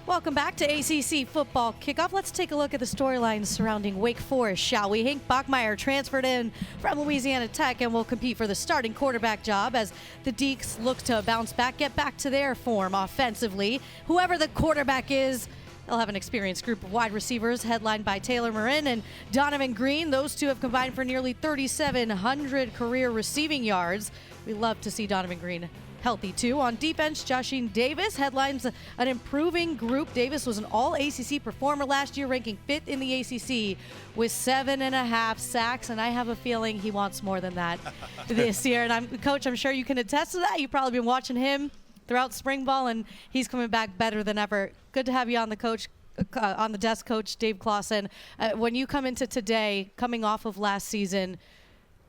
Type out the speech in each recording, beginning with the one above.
Welcome back to ACC Football Kickoff. Let's take a look at the storylines surrounding Wake Forest, shall we? Hank Bachmeier transferred in from Louisiana Tech and will compete for the starting quarterback job as the Deacs look to bounce back, get back to their form offensively. Whoever the quarterback is, they'll have an experienced group of wide receivers headlined by Taylor Marin and Donovan Green. Those two have combined for nearly 3,700 career receiving yards. We love to see Donovan Green healthy too. On defense, Joshine Davis headlines an improving group. Davis was an all-ACC performer last year, ranking 5th in the ACC with 7.5 sacks, and I have a feeling he wants more than that this year. And Coach, I'm sure you can attest to that. You've probably been watching him throughout spring ball, and he's coming back better than ever. Good to have you on the desk, Coach Dave Clawson. When you come into today, coming off of last season,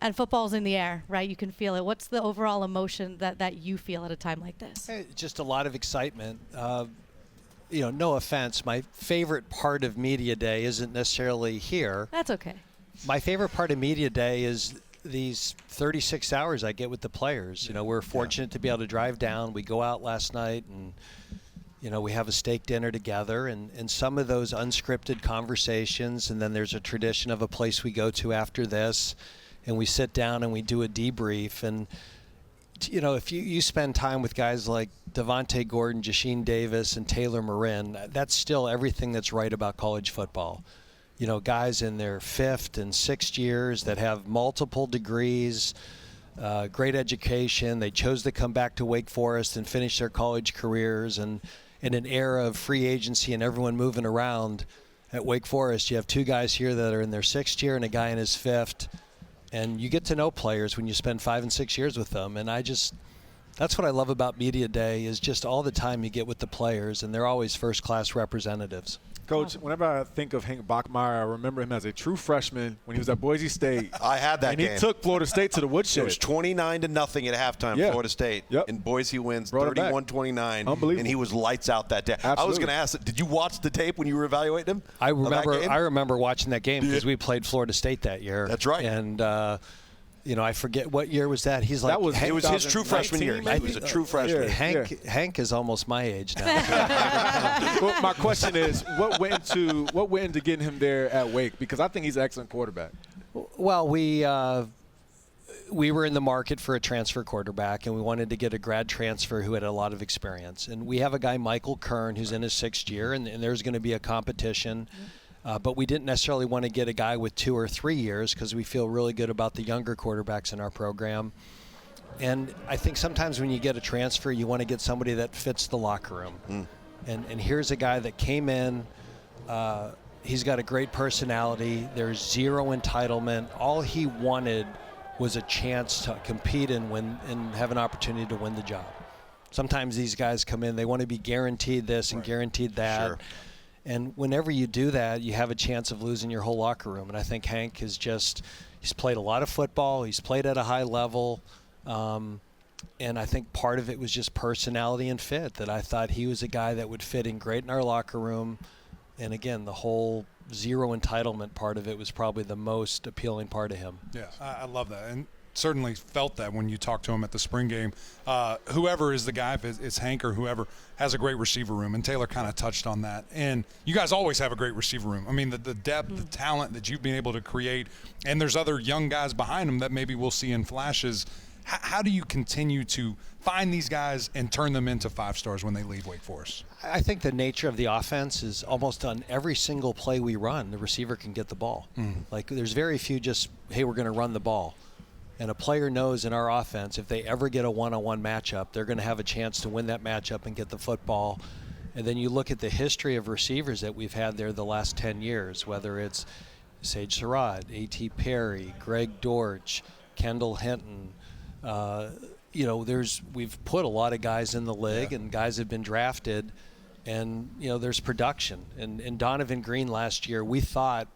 and football's in the air, right? You can feel it. What's the overall emotion that you feel at a time like this? Just a lot of excitement. No offense, my favorite part of Media Day isn't necessarily here. That's okay. My favorite part of Media Day is these 36 hours I get with the players. We're fortunate to be able to drive down. We go out last night and we have a steak dinner together, and some of those unscripted conversations, and then there's a tradition of a place we go to after this, and we sit down and we do a debrief. And, if you spend time with guys like Devontae Gordon, Joshine Davis, and Taylor Marin, that's still everything that's right about college football. Guys in their 5th and 6th years that have multiple degrees, great education. They chose to come back to Wake Forest and finish their college careers. And in an era of free agency and everyone moving around, at Wake Forest, you have 2 guys here that are in their 6th year and a guy in his 5th. And you get to know players when you spend 5 and 6 years with them. And that's what I love about Media Day, is just all the time you get with the players, and they're always first-class representatives. Coach, whenever I think of Hank Bachmeier, I remember him as a true freshman when he was at Boise State. I had that game. And he took Florida State to the woodshed. It was 29-0 at halftime, Florida State. Yep. And Boise wins 31-29. Unbelievable. And he was lights out that day. Absolutely. I was going to ask, did you watch the tape when you were evaluating him? I remember watching that game because we played Florida State that year. That's right. And I forget what year was that. It was his true freshman year. He was a true freshman. Hank is almost my age now. Well, my question is, what went into getting him there at Wake? Because I think he's an excellent quarterback. Well, we were in the market for a transfer quarterback, and we wanted to get a grad transfer who had a lot of experience. And we have a guy, Michael Kern, who's in his 6th year, and there's going to be a competition. But we didn't necessarily want to get a guy with 2 or 3 years because we feel really good about the younger quarterbacks in our program. And I think sometimes when you get a transfer, you want to get somebody that fits the locker room. And here's a guy that came in. He's got a great personality. There's zero entitlement. All he wanted was a chance to compete and win and have an opportunity to win the job. Sometimes these guys come in, they want to be guaranteed this and guaranteed that. Sure. And whenever you do that, you have a chance of losing your whole locker room. And I think Hank he's played a lot of football. He's played at a high level. And I think part of it was just personality and fit, that I thought he was a guy that would fit in great in our locker room. And again, the whole zero entitlement part of it was probably the most appealing part of him. Yeah, I love that. And certainly felt that when you talked to him at the spring game. Whoever is the guy, if it's Hank or whoever, has a great receiver room, and Taylor kind of touched on that. And you guys always have a great receiver room. I mean, the depth, the talent that you've been able to create, and there's other young guys behind them that maybe we'll see in flashes. How do you continue to find these guys and turn them into 5-stars when they leave Wake Forest? I think the nature of the offense is almost on every single play we run, the receiver can get the ball. Like, there's very few just, hey, we're going to run the ball. And a player knows in our offense, if they ever get a one-on-one matchup, they're going to have a chance to win that matchup and get the football. And then you look at the history of receivers that we've had there the last 10 years, whether it's Sage Surratt, A.T. Perry, Greg Dortch, Kendall Hinton. We've put a lot of guys in the league, and guys have been drafted, and, there's production. And Donovan Green last year, we thought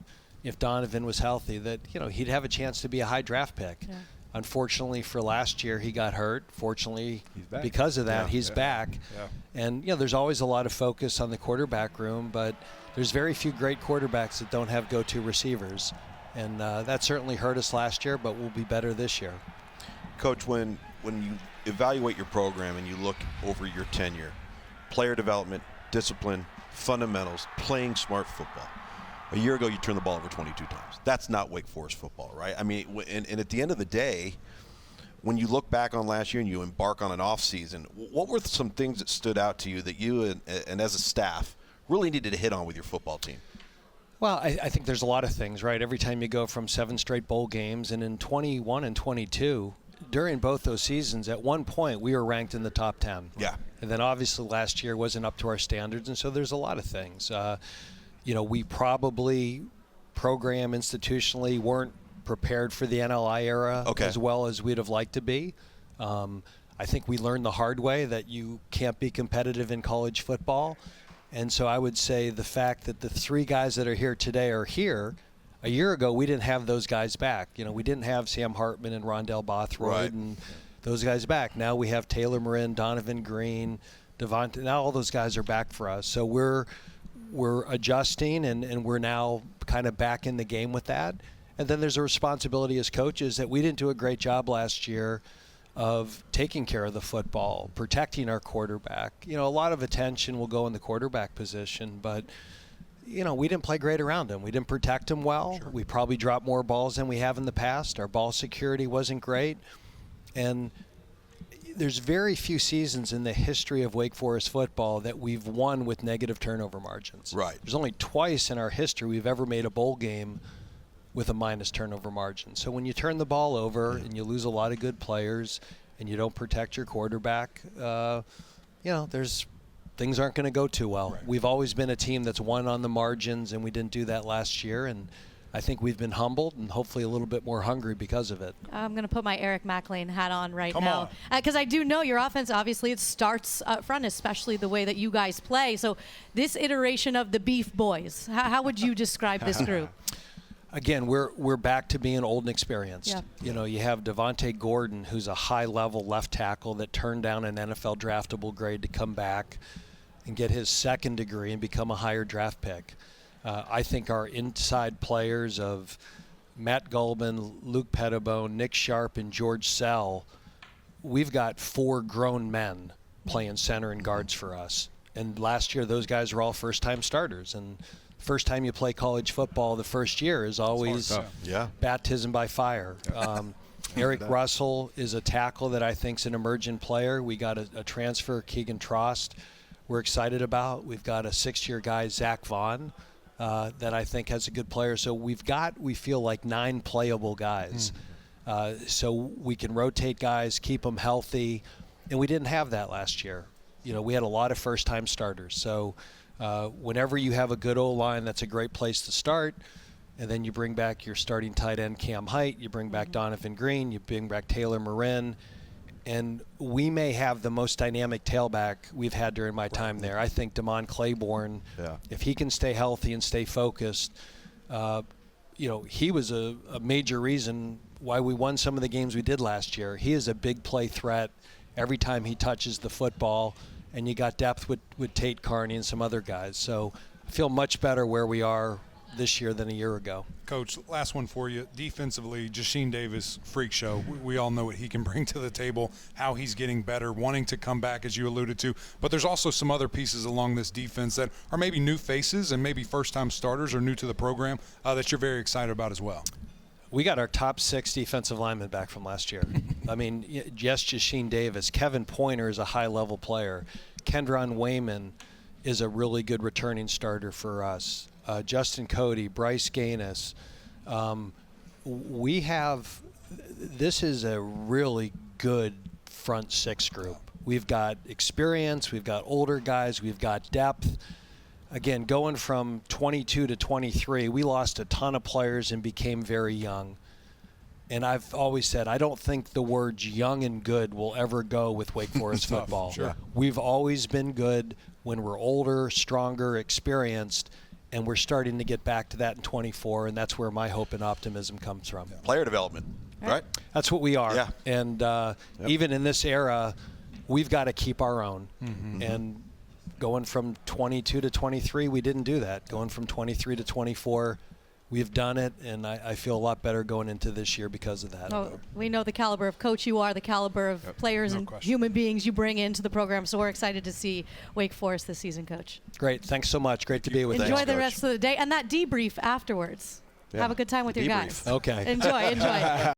if Donovan was healthy that, he'd have a chance to be a high draft pick. Yeah. Unfortunately for last year, he got hurt. Fortunately, because of that, he's back. Yeah. And, there's always a lot of focus on the quarterback room, but there's very few great quarterbacks that don't have go-to receivers. And that certainly hurt us last year, but we'll be better this year. Coach, when you evaluate your program and you look over your tenure, player development, discipline, fundamentals, playing smart football. A year ago, you turned the ball over 22 times. That's not Wake Forest football, right? I mean, and at the end of the day, when you look back on last year and you embark on an off season, what were some things that stood out to you that you and as a staff really needed to hit on with your football team? Well, I think there's a lot of things, right? Every time you go from 7 straight bowl games, and in 21 and 22, during both those seasons, at one point we were ranked in the top 10. Yeah. And then obviously last year wasn't up to our standards, and so there's a lot of things. We probably program institutionally weren't prepared for the NLI era as well as we'd have liked to be. I think we learned the hard way that you can't be competitive in college football. And so I would say the fact that the 3 guys that are here today are here, a year ago we didn't have those guys back. We didn't have Sam Hartman and Rondell Bothroyd and those guys back. Now we have Taylor Marin, Donovan Green, Devontae. Now all those guys are back for us. So we're adjusting, and we're now kind of back in the game with that. And then there's a responsibility as coaches that we didn't do a great job last year of taking care of the football, protecting our quarterback. A lot of attention will go in the quarterback position, but we didn't play great around him. We didn't protect him well. Sure. We probably dropped more balls than we have in the past. Our ball security wasn't great. And there's very few seasons in the history of Wake Forest football that we've won with negative turnover margins. Right. There's only twice in our history we've ever made a bowl game with a minus turnover margin. So when you turn the ball over and you lose a lot of good players and you don't protect your quarterback, there's things aren't going to go too well. Right. We've always been a team that's won on the margins, and we didn't do that last year. And I think we've been humbled and hopefully a little bit more hungry because of it. I'm going to put my Eric McLean hat on right Come now. on. Because I do know your offense, obviously, it starts up front, especially the way that you guys play. So this iteration of the Beef Boys, how would you describe this group? Again, we're back to being old and experienced. Yeah. You have Devontae Gordon, who's a high-level left tackle that turned down an NFL draftable grade to come back and get his second degree and become a higher draft pick. I think our inside players of Matt Gulbin, Luke Pettibone, Nick Sharp, and George Sell, we've got 4 grown men playing center and guards for us. And last year, those guys were all first-time starters. And first time you play college football, the first year is always baptism by fire. Eric Russell is a tackle that I think is an emerging player. We got a transfer, Keegan Trost, we're excited about. We've got a 6-year guy, Zach Vaughn, that I think has a good player. So we feel like 9 playable guys. So we can rotate guys, keep them healthy. And we didn't have that last year. We had a lot of first-time starters. So whenever you have a good O-line, that's a great place to start. And then you bring back your starting tight end, Cam Height. You bring back Donovan Green. You bring back Taylor Marin. And we may have the most dynamic tailback we've had during my time there. I think Damon Claiborne, if he can stay healthy and stay focused, he was a major reason why we won some of the games we did last year. He is a big play threat every time he touches the football. And you got depth with Tate Carney and some other guys. So I feel much better where we are this year than a year ago. Coach, last one for you. Defensively, Jashin Davis, freak show. We all know what he can bring to the table, how he's getting better, wanting to come back, as you alluded to. But there's also some other pieces along this defense that are maybe new faces and maybe first-time starters or new to the program that you're very excited about as well. We got our top 6 defensive linemen back from last year. I mean, yes, Jashin Davis. Kevin Pointer is a high-level player. Kendron Wayman is a really good returning starter for us. Justin Cody, Bryce Gaines. This is a really good front 6 group. We've got experience. We've got older guys. We've got depth. Again, going from 22 to 23, we lost a ton of players and became very young. And I've always said, I don't think the words young and good will ever go with Wake Forest football. Sure. We've always been good when we're older, stronger, experienced, and we're starting to get back to that in 24, and that's where my hope and optimism comes from. Player development, right? That's what we are. Yeah. And even in this era, we've got to keep our own. And going from 22 to 23, we didn't do that. Going from 23 to 24, we've done it, and I feel a lot better going into this year because of that. Oh, we know the caliber of coach you are, the caliber of players No and question. human beings you bring into the program. So we're excited to see Wake Forest this season, Coach. Great. Thanks so much. Great to be with you. Enjoy the Coach. rest of the day and that debrief afterwards. Yeah, Have a good time with your debrief. guys. Okay. Enjoy.